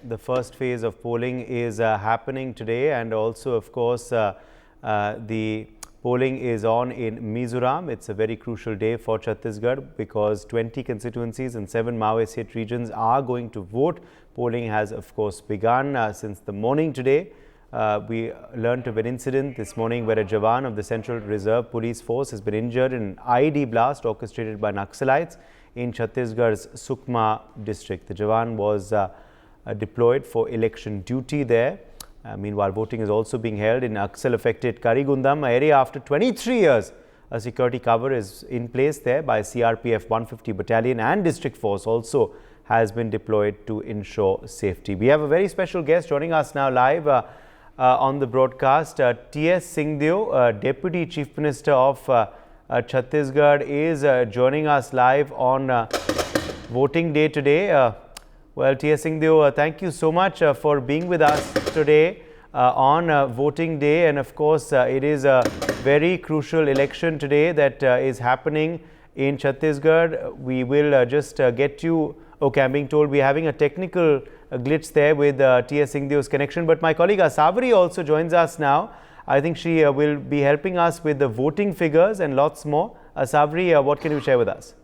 the first phase of polling is happening today, and also, of course, the polling is on in Mizoram. It's a very crucial day for Chhattisgarh because 20 constituencies and 7 Maoist hit regions are going to vote. Polling has, of course, begun since the morning today. We learned of an incident this morning where a Jawan of the Central Reserve Police Force has been injured in an IED blast orchestrated by Naxalites in Chhattisgarh's Sukma district. The Jawan was deployed for election duty there. Meanwhile, voting is also being held in Naxal-affected Karigundam area. After 23 years, a security cover is in place there by CRPF 150 Battalion, and District Force also has been deployed to ensure safety. We have a very special guest joining us now live on the broadcast. T.S. Singhdeo, Deputy Chief Minister of Chhattisgarh, is joining us live on voting day today. Well, T.S. Singhdeo, thank you so much for being with us today on voting day. And of course, it is a very crucial election today that is happening in Chhattisgarh. We will just get you. Okay, I'm being told we're having a technical glitch there with T.S. Singhdio's connection. But my colleague Asavri also joins us now. I think she will be helping us with the voting figures and lots more. Asavri, what can you share with us?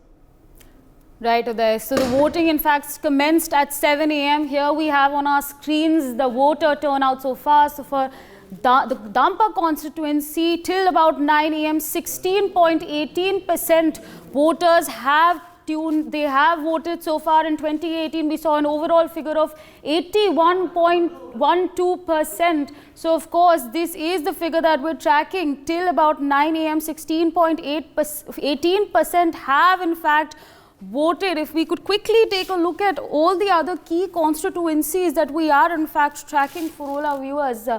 Right, Uday. So the voting in fact commenced at 7 a.m. Here we have on our screens the voter turnout so far. So for the Dampa constituency till about 9 a.m. 16.18% voters have voted so far. In 2018 we saw an overall figure of 81.12%. So of course this is the figure that we're tracking till about 9 a.m. 18% have in fact voted. If we could quickly take a look at all the other key constituencies that we are in fact tracking for all our viewers.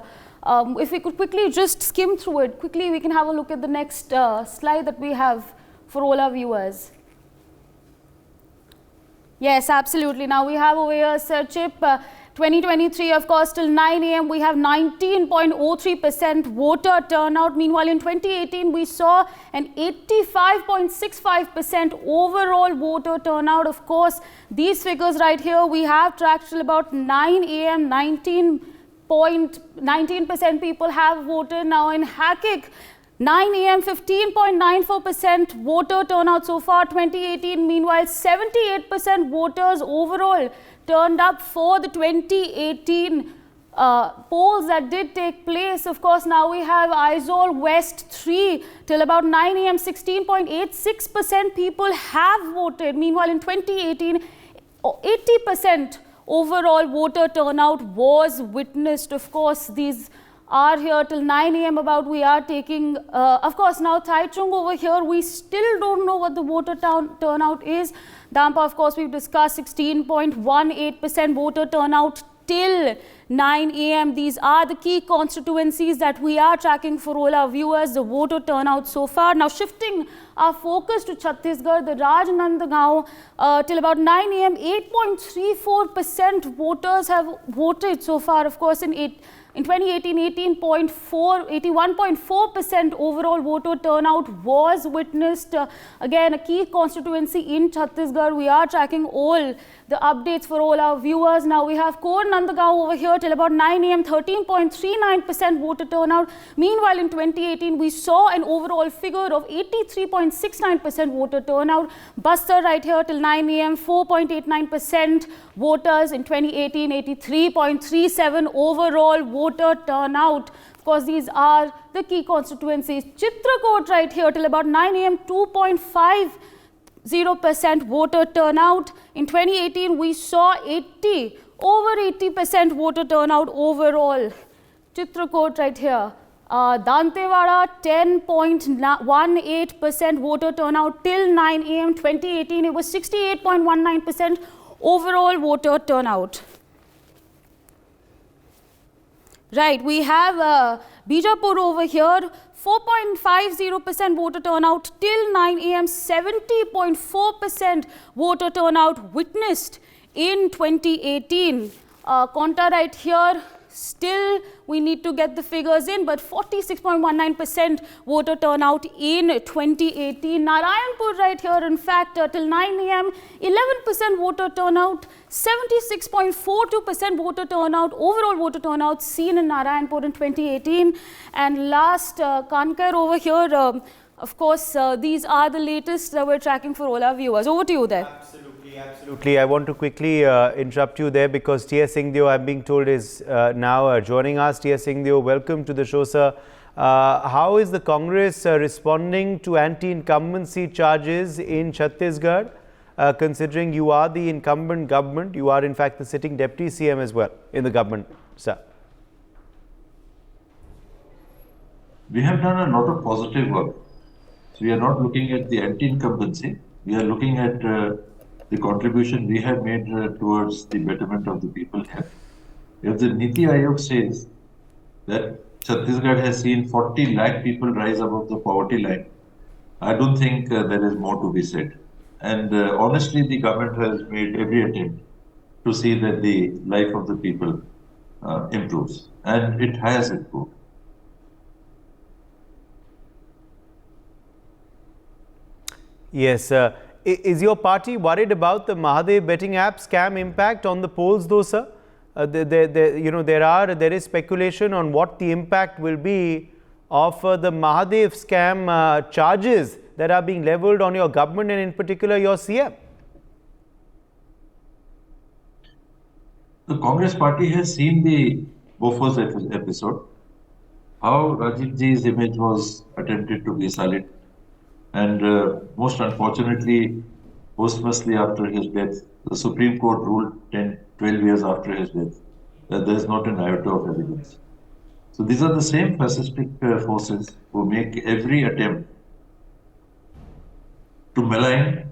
If we could quickly just skim through it quickly, we can have a look at the next slide that we have for all our viewers. Yes, absolutely. Now we have over here, Sir Chip, 2023, of course, till 9 a.m. we have 19.03% voter turnout. Meanwhile, in 2018, we saw an 85.65% overall voter turnout. Of course, these figures right here, we have tracked till about 9 a.m. 19% people have voted. Now in Hakik, 9 a.m. 15.94% voter turnout so far, 2018. Meanwhile, 78% voters overall turned up for the 2018 polls that did take place. Of course, now we have Aizawl West 3 till about 9 a.m. 16.86% people have voted. Meanwhile, in 2018, 80% overall voter turnout was witnessed. Of course, these are here till 9 a.m. about we are taking, of course, now Taichung over here, we still don't know what the voter turnout is. Dampa, of course, we've discussed 16.18% voter turnout till 9 a.m. These are the key constituencies that we are tracking for all our viewers, the voter turnout so far. Now shifting our focus to Chhattisgarh, the Rajnandgaon, till about 9 a.m. 8.34% voters have voted so far. Of course, in 2018, 81.4% overall voter turnout was witnessed. Again, a key constituency in Chhattisgarh. We are tracking all the updates for all our viewers. Now we have Nandgaon over here till about 9 a.m. 13.39% voter turnout. Meanwhile, in 2018, we saw an overall figure of 83.69% voter turnout. Bastar right here till 9 a.m. 4.89% voters. In 2018, 83.37 overall voter turnout. Of course, these are the key constituencies. Chitrakot right here till about 9 a.m. 2.50% voter turnout. In 2018, we saw over 80% voter turnout overall. Chitrakot right here. Dantewada, 10.18% voter turnout till 9 a.m. 2018. It was 68.19% overall voter turnout. Right, we have Bijapur over here, 4.50% voter turnout till 9 a.m. 70.4% voter turnout witnessed in 2018. Konta right here, Still, we need to get the figures in, but 46.19% voter turnout in 2018. Narayanpur right here, in fact, till 9 a.m., 11% voter turnout, 76.42% voter turnout, overall voter turnout seen in Narayanpur in 2018. And last, Kankar over here, of course, these are the latest that we're tracking for all our viewers. Over to you there. Absolutely. I want to quickly interrupt you there because T.S. Singhdev, I'm being told, is now joining us. T.S. Singhdev, welcome to the show, sir. How is the Congress responding to anti-incumbency charges in Chhattisgarh, considering you are the incumbent government? You are, in fact, the sitting deputy CM as well in the government, sir. We have done a lot of positive work. So we are not looking at the anti-incumbency. We are looking at the contribution we have made towards the betterment of the people here. If the Niti Aayog says that Chhattisgarh has seen 40 lakh people rise above the poverty line, I don't think there is more to be said. And honestly, the government has made every attempt to see that the life of the people improves. And it has improved. Yes. Is your party worried about the Mahadev betting app scam impact on the polls, though, sir? There is speculation on what the impact will be of the Mahadev scam charges that are being leveled on your government and in particular your CM. The Congress party has seen the Bofors episode, how Rajiv Ji's image was attempted to be sullied. And most unfortunately, posthumously after his death, the Supreme Court ruled 10, 12 years after his death that there is not an iota of evidence. So these are the same fascistic forces who make every attempt to malign,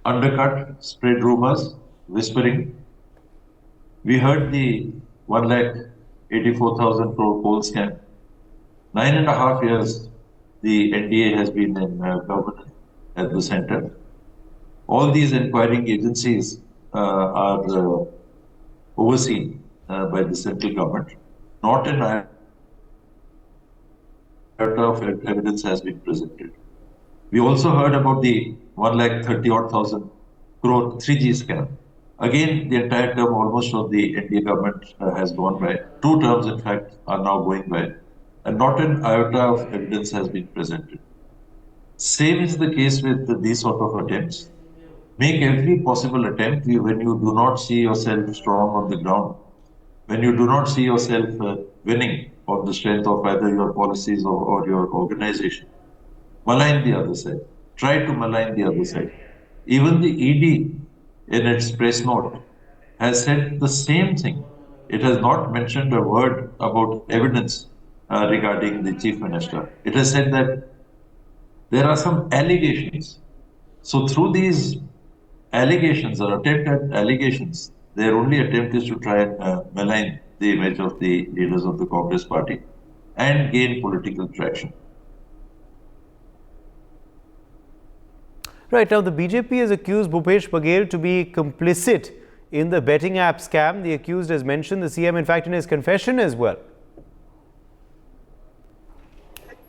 undercut, spread rumors, whispering. We heard the 1,84,000 crore poll scam. 9.5 years the NDA has been in government at the center. All these inquiring agencies are overseen by the central government. Not an iota of evidence has been presented. We also heard about the 1,30,000 crore 3G scam. Again, the entire term almost of the NDA government has gone by. 2 terms, in fact, are now going by. And not an iota of evidence has been presented. Same is the case with these sort of attempts. Make every possible attempt when you do not see yourself strong on the ground, when you do not see yourself winning on the strength of either your policies or your organization. Malign the other side. Try to malign the other side. Even the ED in its press note has said the same thing. It has not mentioned a word about evidence regarding the Chief Minister. It has said that there are some allegations. So through these allegations or attempt at allegations, their only attempt is to try and malign the image of the leaders of the Congress party and gain political traction. Right, now the BJP has accused Bhupesh Baghel to be complicit in the betting app scam. The accused has mentioned the CM, in fact, in his confession as well.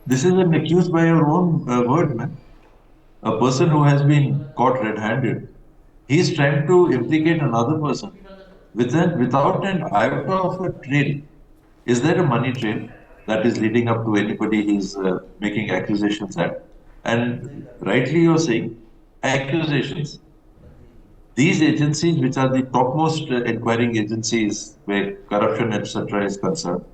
This is an accused by your own word, man. A person who has been caught red-handed, he is trying to implicate another person without an iota of a trail. Is there a money trail that is leading up to anybody he is making accusations at? And rightly you're saying, accusations. These agencies, which are the topmost inquiring agencies where corruption, etc. is concerned,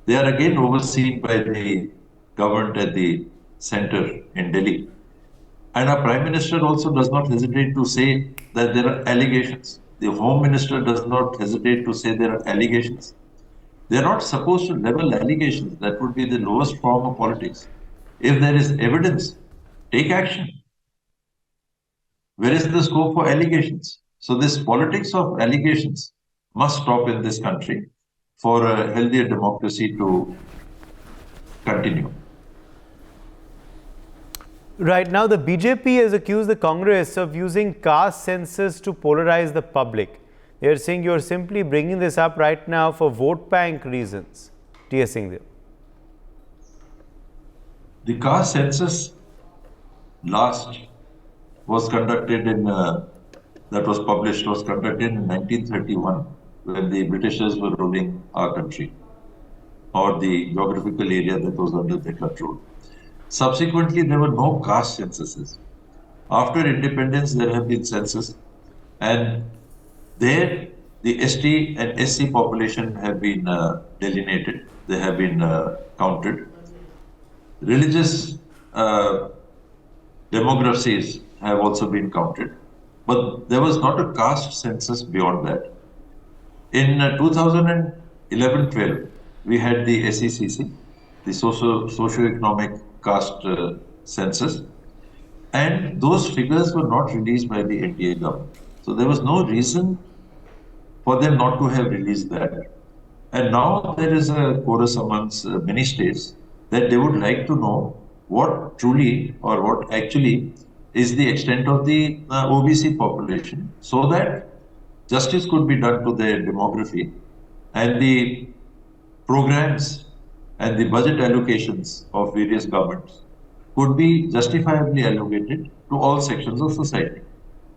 they are again overseen by the government at the center in Delhi. And our Prime Minister also does not hesitate to say that there are allegations. The Home Minister does not hesitate to say there are allegations. They are not supposed to level allegations. That would be the lowest form of politics. If there is evidence, take action. Where is the scope for allegations? So this politics of allegations must stop in this country for a healthier democracy to continue. Right, now the BJP has accused the Congress of using caste census to polarize the public. They're saying you're simply bringing this up right now for vote bank reasons. T.S. Singhdev. The caste census last was conducted was conducted in 1931 when the Britishers were ruling our country, or the geographical area that was under their control. Subsequently, there were no caste censuses. After independence, there have been census, and there the ST and SC population have been delineated. They have been counted. Religious demographies have also been counted, but there was not a caste census beyond that. In 2011-12, we had the SECC, the socio-economic caste census, and those figures were not released by the NDA government. So there was no reason for them not to have released that. And now there is a chorus amongst many states that they would like to know what truly or what actually is the extent of the OBC population, so that justice could be done to their demography, and the programs and the budget allocations of various governments could be justifiably allocated to all sections of society.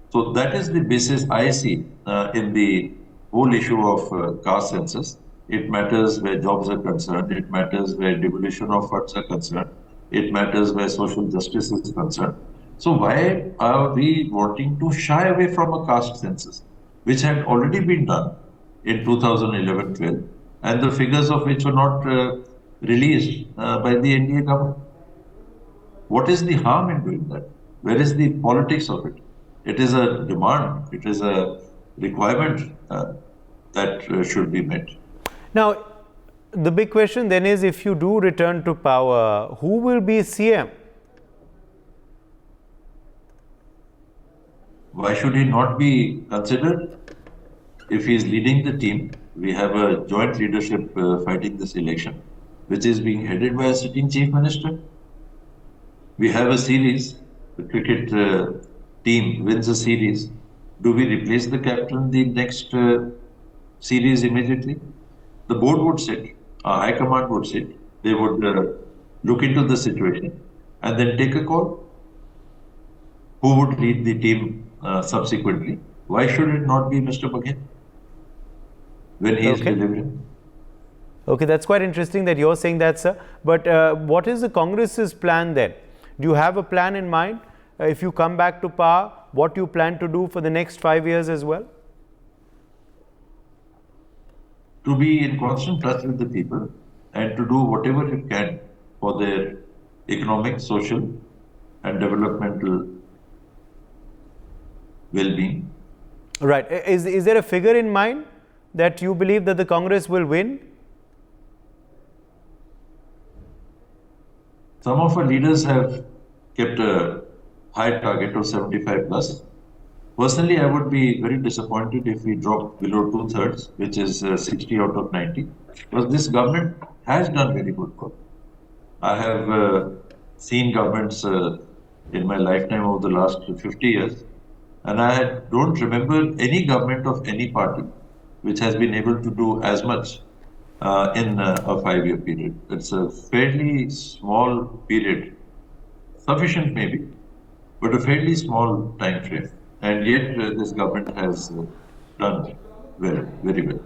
So that is the basis I see in the whole issue of caste census. It matters where jobs are concerned. It matters where devolution of funds are concerned. It matters where social justice is concerned. So why are we wanting to shy away from a caste census, which had already been done in 2011-12, and the figures of which were not released by the NDA government? What is the harm in doing that? Where is the politics of it? It is a demand. It is a requirement that should be met. Now, the big question then is, if you do return to power, who will be CM? Why should he not be considered? If he is leading the team, we have a joint leadership fighting this election, which is being headed by a sitting chief minister. We have a series, the cricket team wins a series. Do we replace the captain the next series immediately? The board would sit, our high command would sit, they would look into the situation and then take a call. Who would lead the team subsequently? Why should it not be Mr. Mahadev when he is delivering? Okay, that's quite interesting that you're saying that, sir. But what is the Congress's plan then? Do you have a plan in mind? If you come back to power, what you plan to do for the next 5 years as well? To be in constant touch with the people and to do whatever you can for their economic, social and developmental well-being. Right. Is there a figure in mind that you believe that the Congress will win? Some of our leaders have kept a high target of 75 plus. Personally, I would be very disappointed if we drop below 2/3, which is 60 out of 90, because this government has done very good work. I have seen governments in my lifetime over the last 50 years, and I don't remember any government of any party which has been able to do as much in a 5-year period. It's a fairly small period, sufficient maybe, but a fairly small time frame. And yet this government has done very well.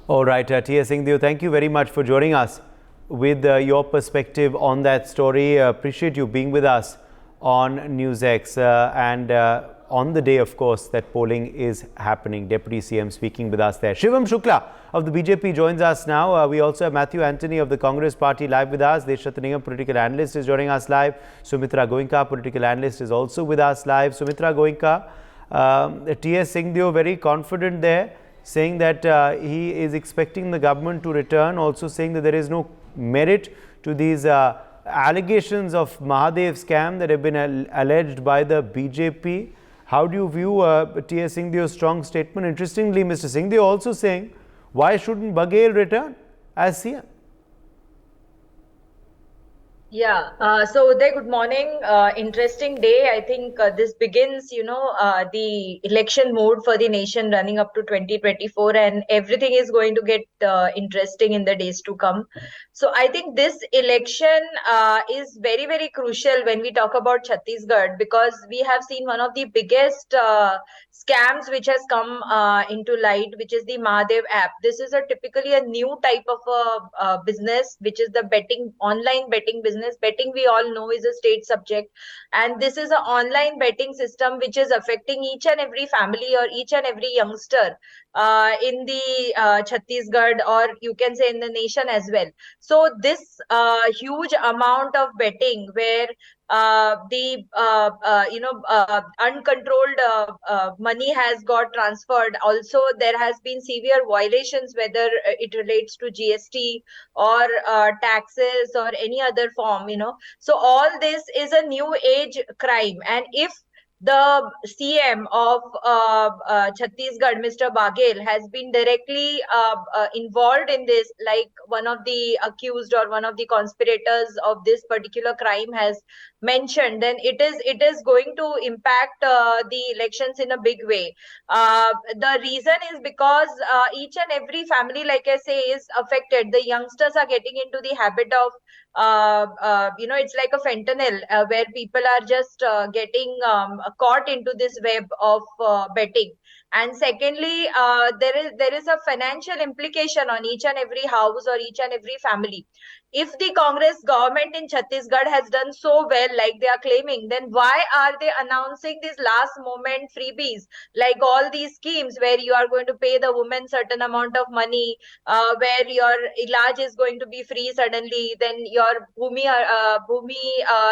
All right, T.S. Singhdev, thank you very much for joining us with your perspective on that story. Appreciate you being with us on NewsX and on the day, of course, that polling is happening. Deputy CM speaking with us there. Shivam Shukla of the BJP joins us now. We also have Matthew Antony of the Congress Party live with us. Deshatnigam, political analyst, is joining us live. Sumitra Goenka, political analyst, is also with us live. Sumitra Goenka, T.S. Singhdev very confident there, saying that he is expecting the government to return, also saying that there is no merit to these allegations of Mahadev scam that have been alleged by the BJP. How do you view T.S. Singhdev's strong statement? Interestingly, Mr. Singhdev also saying, why shouldn't Baghel return as CM? Yeah, so Uday, good morning. Interesting day. I think this begins, the election mode for the nation running up to 2024, and everything is going to get interesting in the days to come. So I think this election is very, very crucial when we talk about Chhattisgarh, because we have seen one of the biggest scams which has come into light, which is the Mahadev app. This is a typically a new type of a business, which is the betting, online betting business. Betting, we all know, is a state subject, and this is an online betting system which is affecting each and every family or each and every youngster in the Chhattisgarh, or you can say in the nation as well. So this huge amount of betting, where the uncontrolled money has got transferred. Also, there has been severe violations, whether it relates to GST or taxes or any other form. So all this is a new age crime, and if the CM of Chhattisgarh, Mr. Baghel, has been directly involved in this, like one of the accused or one of the conspirators of this particular crime has mentioned, then it is going to impact the elections in a big way. The reason is because each and every family, like I say, is affected. The youngsters are getting into the habit of it's like a fentanyl, where people are just getting caught into this web of betting. And secondly, there is a financial implication on each and every house or each and every family. If the Congress government in Chhattisgarh has done so well, like they are claiming, then why are they announcing these last moment freebies, like all these schemes where you are going to pay the woman certain amount of money, where your ilaj is going to be free suddenly, then your bhumi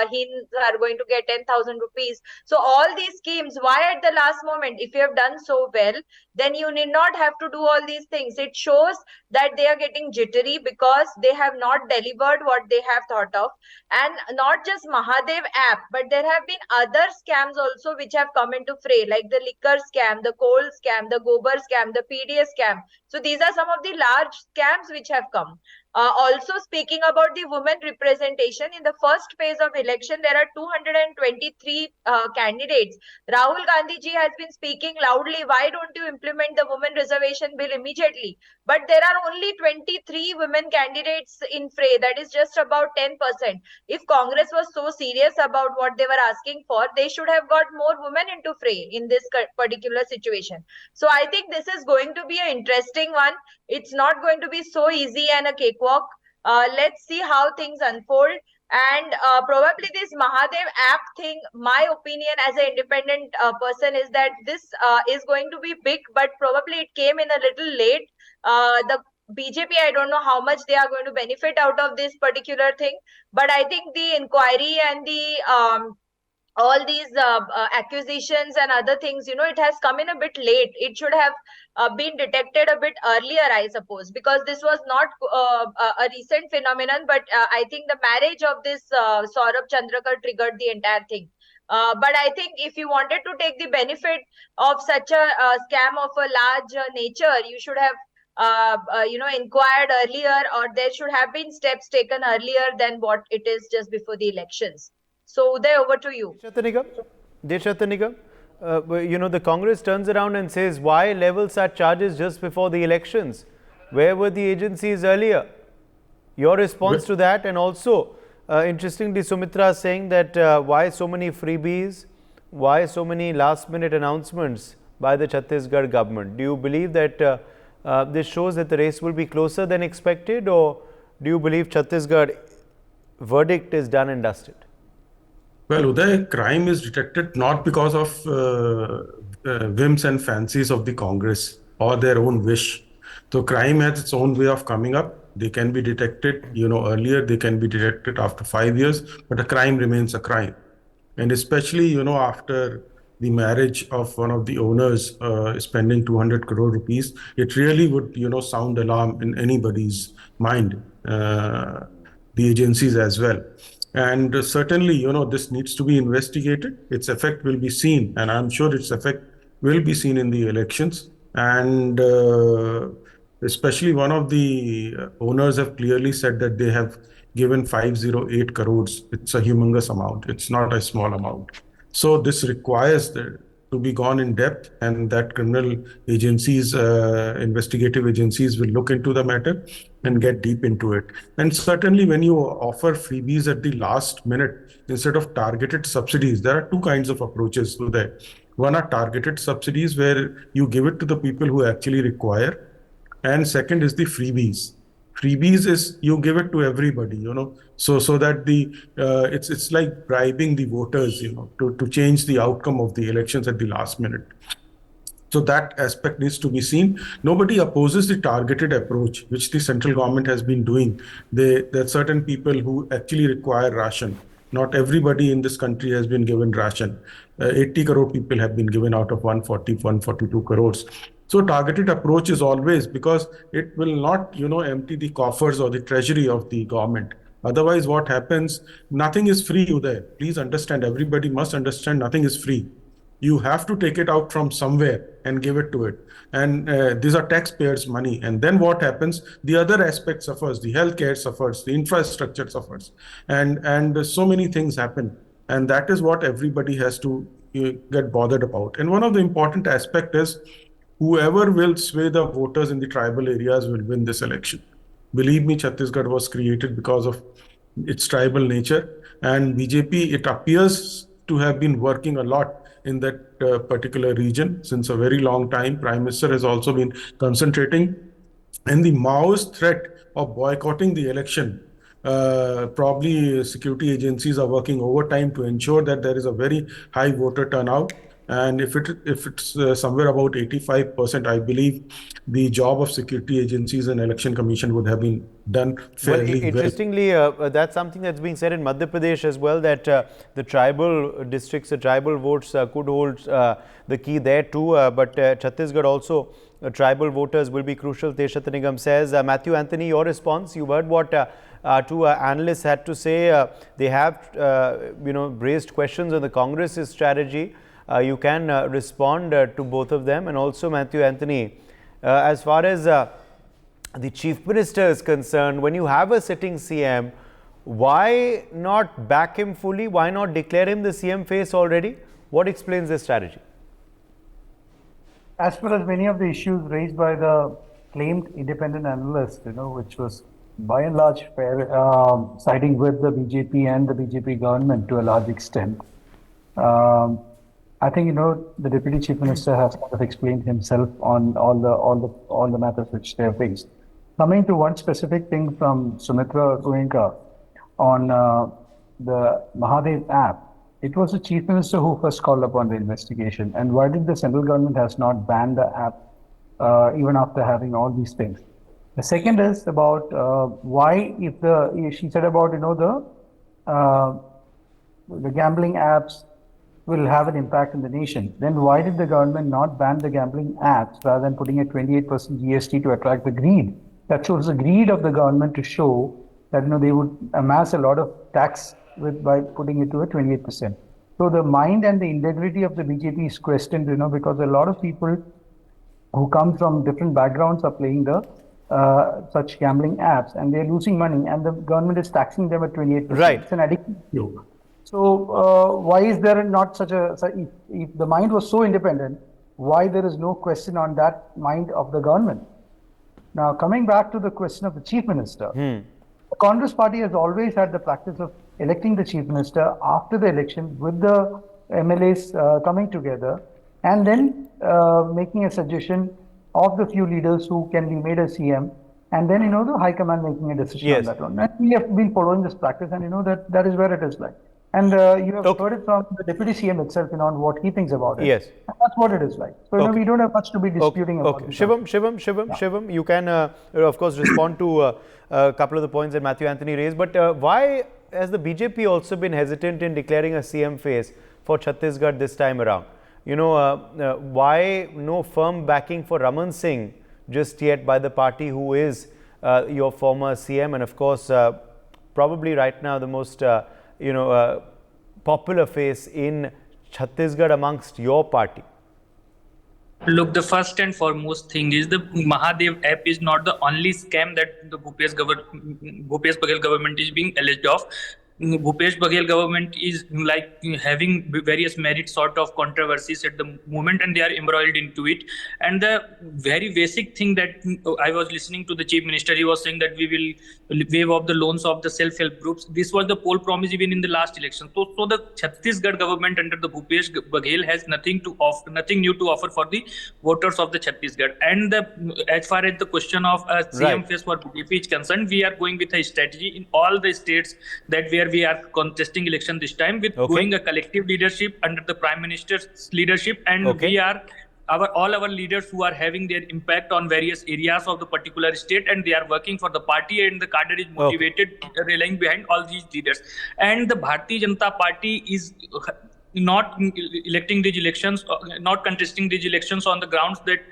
hins are going to get 10,000 rupees. So all these schemes, why at the last moment? If you have done so well, then you need not have to do all these things. It shows that they are getting jittery because they have not delivered what they have thought of. And not just Mahadev app, but there have been other scams also which have come into fray, like the liquor scam, the coal scam, the gobar scam, the PDS scam. So these are some of the large scams which have come. Also, speaking about the women representation, in the first phase of election, there are 223 candidates. Rahul Gandhi ji has been speaking loudly, why don't you implement the women reservation bill immediately? But there are only 23 women candidates in fray. That is just about 10%. If Congress was so serious about what they were asking for, they should have got more women into fray in this particular situation. So I think this is going to be an interesting one. It's not going to be so easy and a cakewalk. Let's see how things unfold. And probably this Mahadev app thing, my opinion as an independent person is that this is going to be big, but probably it came in a little late. The BJP, I don't know how much they are going to benefit out of this particular thing, but I think the inquiry and the all these accusations and other things, it has come in a bit late. It should have been detected a bit earlier, I suppose, because this was not a recent phenomenon. But I think the marriage of this Saurabh Chandrakar triggered the entire thing. But I think if you wanted to take the benefit of such a scam of a large nature, you should have inquired earlier, or there should have been steps taken earlier than what it is just before the elections. So, Uday, over to you. Deshatha the Congress turns around and says, why level such charges just before the elections? Where were the agencies earlier? Your response to that, and also, interestingly, Sumitra is saying that why so many freebies, why so many last-minute announcements by the Chhattisgarh government? Do you believe that this shows that the race will be closer than expected, or do you believe Chhattisgarh verdict is done and dusted? Well, Uday, crime is detected not because of whims and fancies of the Congress or their own wish. So crime has its own way of coming up. They can be detected, earlier. They can be detected after 5 years, but a crime remains a crime. And especially, after the marriage of one of the owners spending 200 crore rupees, it really would, sound alarm in anybody's mind, the agencies as well. And certainly, this needs to be investigated. Its effect will be seen, and I'm sure its effect will be seen in the elections. And especially one of the owners have clearly said that they have given 508 crores. It's a humongous amount. It's not a small amount. So this requires to be gone in depth, and that criminal agencies, investigative agencies will look into the matter and get deep into it. And certainly when you offer freebies at the last minute instead of targeted subsidies, there are two kinds of approaches to that. One are targeted subsidies where you give it to the people who actually require. And second is the freebies. Freebies is you give it to everybody, so that it's like bribing the voters, to change the outcome of the elections at the last minute. So that aspect needs to be seen. Nobody opposes the targeted approach, which the central government has been doing. There are certain people who actually require ration. Not everybody in this country has been given ration. 80 crore people have been given out of 140, 142 crores. So targeted approach is always, because it will not, empty the coffers or the treasury of the government. Otherwise, what happens? Nothing is free, Uday. Please understand, everybody must understand nothing is free. You have to take it out from somewhere and give it to it. And these are taxpayers' money. And then what happens? The other aspect suffers. The healthcare suffers. The infrastructure suffers. And so many things happen. And that is what everybody has to get bothered about. And one of the important aspects is whoever will sway the voters in the tribal areas will win this election. Believe me, Chhattisgarh was created because of its tribal nature. And BJP, it appears to have been working a lot in that particular region since a very long time. Prime Minister has also been concentrating. And the Maoist threat of boycotting the election, probably security agencies are working overtime to ensure that there is a very high voter turnout. And if it's somewhere about 85%, I believe the job of security agencies and election commission would have been done fairly well. Interestingly, that's something that's being said in Madhya Pradesh as well, that the tribal districts, the tribal votes could hold the key there too. But Chhattisgarh also, tribal voters will be crucial, Teshat Nigam says. Matthew Anthony, your response? You heard what two analysts had to say. They have, raised questions on the Congress's strategy. You can respond to both of them. And also, Matthew Anthony, as far as the Chief Minister is concerned, when you have a sitting CM, why not back him fully? Why not declare him the CM face already? What explains this strategy? As far as many of the issues raised by the claimed independent analyst, which was by and large fair, siding with the BJP and the BJP government to a large extent, I think the Deputy Chief Minister has kind of explained himself on all the matters which they have faced. Coming to one specific thing from Sumitra Goenka on the Mahadev app, it was the Chief Minister who first called upon the investigation. And why did the central government has not banned the app even after having all these things? The second is about why, she said about the gambling apps will have an impact in the nation. Then why did the government not ban the gambling apps rather than putting a 28% GST to attract the greed? That shows the greed of the government to show that they would amass a lot of tax by putting it to a 28%. So the mind and the integrity of the BJP is questioned, because a lot of people who come from different backgrounds are playing the such gambling apps, and they're losing money, and the government is taxing them at 28%. Right. It's an addiction. So why is there not such a, if the mind was so independent, why there is no question on that mind of the government? Now, coming back to the question of the Chief Minister, the Congress party has always had the practice of electing the Chief Minister after the election with the MLAs coming together and then making a suggestion of the few leaders who can be made a CM, and then, the High Command making a decision on that one. And we have been following this practice, and that is where it is like. And you have heard it from the Deputy CM itself, on what he thinks about it. Yes. And that's what it is like. So, we don't have much to be disputing about. Okay. Shivam, you can, of course, respond to a couple of the points that Matthew Anthony raised. But why has the BJP also been hesitant in declaring a CM face for Chhattisgarh this time around? Why no firm backing for Raman Singh just yet by the party who is your former CM, and of course, probably right now the most popular face in Chhattisgarh amongst your party? Look, the first and foremost thing is the Mahadev app is not the only scam that the Bhupesh Baghel government is being alleged of. Bhupesh Baghel government is like having various merit sort of controversies at the moment, and they are embroiled into it. And the very basic thing that I was listening to the chief minister, he was saying that we will waive off the loans of the self-help groups. This was the poll promise even in the last election. So the Chhattisgarh government under the Bhupesh Baghel has nothing new to offer for the voters of the Chhattisgarh. And as far as the question of CM face for BJP is concerned, we are going with a strategy in all the states that where we are contesting election this time with doing a collective leadership under the Prime Minister's leadership, and we are all our leaders who are having their impact on various areas of the particular state, and they are working for the party, and the cadre is motivated, relying behind all these leaders. And the Bharatiya Janata Party is not electing these elections, not contesting these elections on the grounds that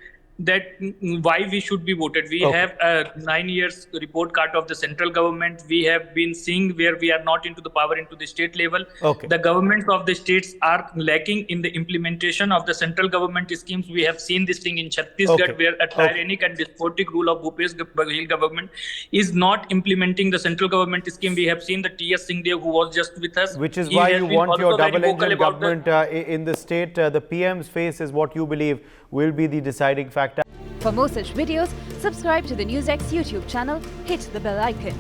why we should be voted. We have a 9 years report card of the central government. We have been seeing where we are not into the power into the state level. The governments of the states are lacking in the implementation of the central government schemes. We have seen this thing in Chhattisgarh where a tyrannic and despotic rule of Bhupesh Baghel government is not implementing the central government scheme. We have seen the T.S. Singhdeo, who was just with us. Which is why you want your double engine government in the state. The PM's face is what you believe will be the deciding factor. For more such videos, subscribe to the NewsX YouTube channel, hit the bell icon.